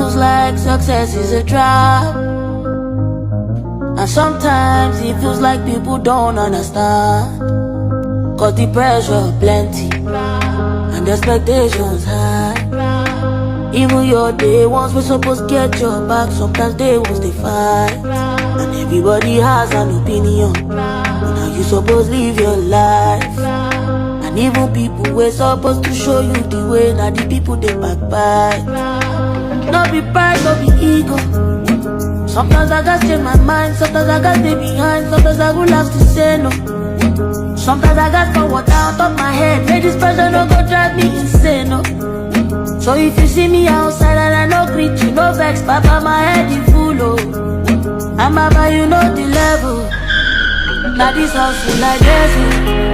feels like success is a trap. And sometimes it feels like people don't understand. Cause the pressure plenty and the expectations high. Even your day ones were supposed to get your back. Sometimes they ones they fight. And everybody has an opinion on how you supposed to live your life. And even people were supposed to show you the way. Now the people they backbite. No be pride, no be ego. Sometimes I gotta change my mind. Sometimes I gotta stay behind. Sometimes I would have to say no. Sometimes I gotta forward out of my head. May this pressure no go drive me insane, no. So if you see me outside and I no greet you, no vex, papa, my head is full, oh. And mama, you know the level. Now this house is like this.